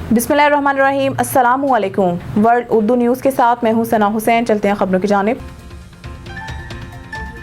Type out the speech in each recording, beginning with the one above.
बिस्मिल्लाहिर्रहमानिर्रहीम। अस्सलामु अलैकुम। वर्ल्ड उर्दू न्यूज़ के साथ मैं हूं सना हुसैन। चलते हैं खबरों की जानिब।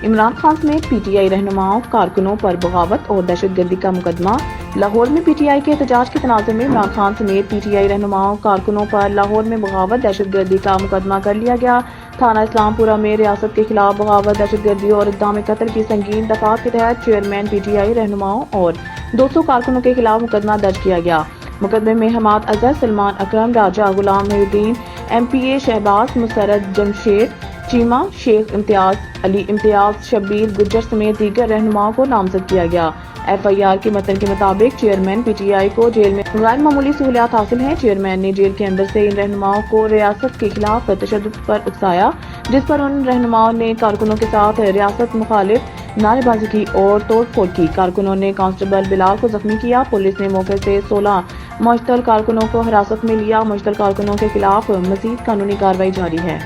इमरान खान समेत पीटीआई रहनुमाओं कारकुनों पर बगावत और दहशतगर्दी का मुकदमा। लाहौर में पीटीआई के एहतजाज के तनाज़ुर में इमरान खान समेत पीटीआई रहनुमाओं कारकुनों पर लाहौर में बगावत दहशतगर्दी का मुकदमा कर लिया गया। थाना इस्लामपुरा में रियासत के खिलाफ बगावत दहशतगर्दी और इक़दाम कत्ल की संगीन दफात के तहत चेयरमैन पीटीआई रहनुमाओं और 200 कारकुनों के खिलाफ मुकदमा दर्ज किया गया। मुकदमे में हमाद अजहर, सलमान अकरम, राजा गुलाम मोहिउद्दीन, एमपीए शहबाज, मुसर्रत जमशेद, चीमा, शेख इम्तियाज, अली इम्तियाज, शब्बीर गुज्जर समेत दीगर रहनुमाओं को नामजद किया गया। एफआईआर के मतन के मुताबिक चेयरमैन पीटीआई को जेल में गैर मामूली सहूलियात हासिल हैं। चेयरमैन ने जेल के अंदर से इन रहनुमाओं को रियासत के खिलाफ तशद्दुद पर उकसाया, जिस पर उन रहनुमाओं ने कारकुनों के साथ रियासत मुखालिफ नारेबाजी की और तोड़फोड़ की। कारकुनों ने कांस्टेबल बिलाल को जख्मी किया। पुलिस ने मौके से 16 मुश्तल कारकुनों को हिरासत में लिया। मुश्तल कारकुनों के खिलाफ मजीद कानूनी कार्रवाई जारी है।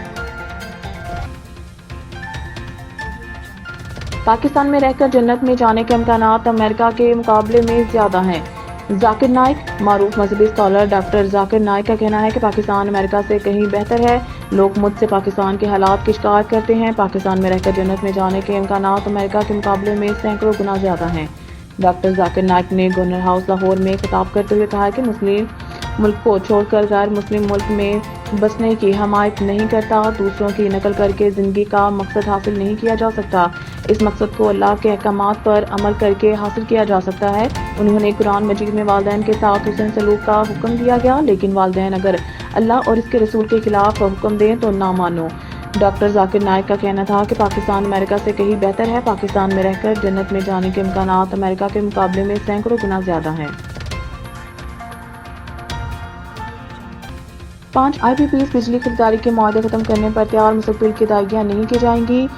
पाकिस्तान में रहकर जन्नत में जाने के इम्कानात अमेरिका के मुकाबले में ज्यादा हैं। जाकिर नाइक, मारूफ मजहबी स्कॉलर डॉक्टर जाकिर नाइक का कहना है कि पाकिस्तान अमेरिका से कहीं बेहतर है। लोग मुझसे पाकिस्तान के हालात की शिकायत करते हैं। पाकिस्तान में रहकर जन्नत में जाने के इम्कानात अमेरिका के मुकाबले में सैकड़ों गुना ज्यादा हैं। डॉक्टर जाकिर नाइक ने गवर्नर हाउस लाहौर में खिताब करते हुए कहा कि मुस्लिम मुल्क को छोड़कर गैर मुस्लिम मुल्क में बसने की हमायत नहीं करता। दूसरों की नकल करके जिंदगी का मकसद हासिल नहीं किया जा सकता। इस मकसद को अल्लाह के अहकामात पर अमल करके हासिल किया जा सकता है। उन्होंने कुरान मजीद में वालिदैन के साथ हुस्न सलूक का हुक्म दिया गया, लेकिन वालिदैन अगर अल्लाह और इसके रसूल के खिलाफ हुक्म दें तो ना मानो। डॉक्टर जाकिर नाइक का कहना था कि पाकिस्तान अमेरिका से कहीं बेहतर है। पाकिस्तान में रहकर जन्नत में जाने के इम्कानात अमेरिका के मुकाबले में सैकड़ों गुना ज्यादा हैं। 5 IPPs बिजली खरीदारी के मुआहदे खत्म करने पर तैयार, मुस्तकबिल की अदायगियां नहीं की जाएंगी।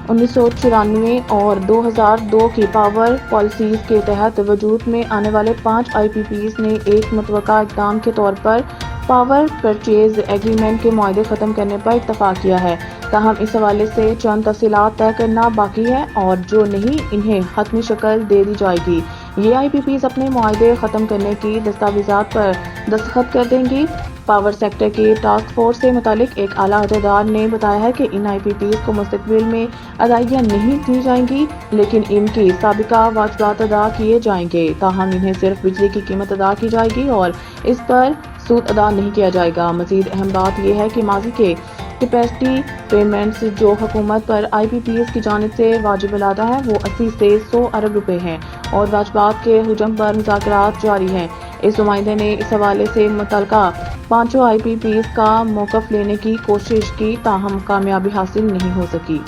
1994 और 2002 की पावर पॉलिसीज के तहत वजूद में आने वाले 5 IPPs ने एक मुतवक्का इक़दाम के तौर पर पावर परचेज एग्रीमेंट के मुआहदे खत्म करने पर इत्तफाक किया है। ताहम इस हवाले से चंद तफसीलात तय करना बाकी है और जो नहीं इन्हें हतमी शक्ल दे दी जाएगी। ये IPPs अपने मुआहदे खत्म करने की दस्तावेजात पर दस्तखत कर देंगी। पावर सेक्टर की टास्क फोर्स से मुतालिक एक आला अहदेदार ने बताया है कि इन IPPs को मुस्तकबिल में अदायगियां नहीं दी जाएंगी, लेकिन इनकी साबिका वाजिबात अदा किए जाएंगे। ताहम इन्हें सिर्फ बिजली की कीमत अदा की जाएगी और इस पर सूद अदा नहीं किया जाएगा। मजीद अहम बात यह है कि माजी के कैपेसिटी पेमेंट्स जो हुकूमत पर IPPs की जानिब से वाजिब अलादा है वो 80 से 100 अरब रुपए हैं और वाजिबात के हुजम पर मुज़ाकरात जारी हैं। इस नुमाइंदे ने इस हवाले से मुतलका 5 IPPs का मौक़िफ़ लेने की कोशिश की, ताहम कामयाबी हासिल नहीं हो सकी।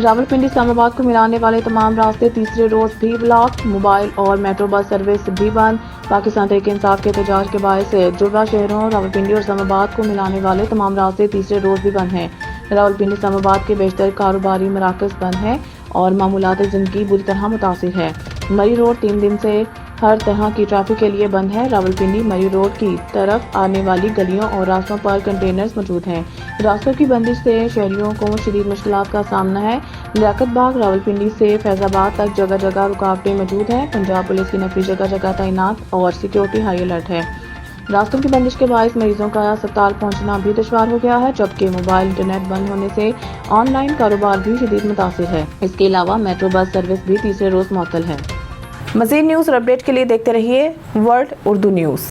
रावलपिंडी इस्लामाबाद को मिलाने वाले तमाम रास्ते तीसरे रोज भी ब्लॉक। मोबाइल और मेट्रो बस सर्विस भी बंद। पाकिस्तान तहरीक इंसाफ के एहतजाज के बायस जुड़वा शहरों रावलपिंडी और इस्लामाबाद को मिलाने वाले तमाम रास्ते तीसरे रोज भी बंद हैं। रावलपिंडी इस्लामाबाद के बेशतर कारोबारी मराकज़ बंद हैं और मामूलात ज़िंदगी बुरी तरह मुतासिर है। मरी रोड 3 दिन से हर तरह की ट्रैफिक के लिए बंद है। रावलपिंडी मरी रोड की तरफ आने वाली गलियों और रास्तों पर कंटेनर्स मौजूद हैं। रास्तों की बंदिश से शहरियों को शदीद मुश्किलात का सामना है। लियाकत बाग रावलपिंडी से फैजाबाद तक जगह जगह रुकावटें मौजूद हैं। पंजाब पुलिस की नफरी जगह जगह तैनात और सिक्योरिटी हाई अलर्ट है। रास्तों की बंदिश के बायस मरीजों का अस्पताल पहुंचना भी दुश्वार हो गया है, जबकि मोबाइल इंटरनेट बंद होने से ऑनलाइन कारोबार भी शदीद मुतासिर है। इसके अलावा मेट्रो बस सर्विस भी तीसरे रोज मुअत्तल है। मज़ीद न्यूज़ और अपडेट के लिए देखते रहिए वर्ल्ड उर्दू न्यूज़।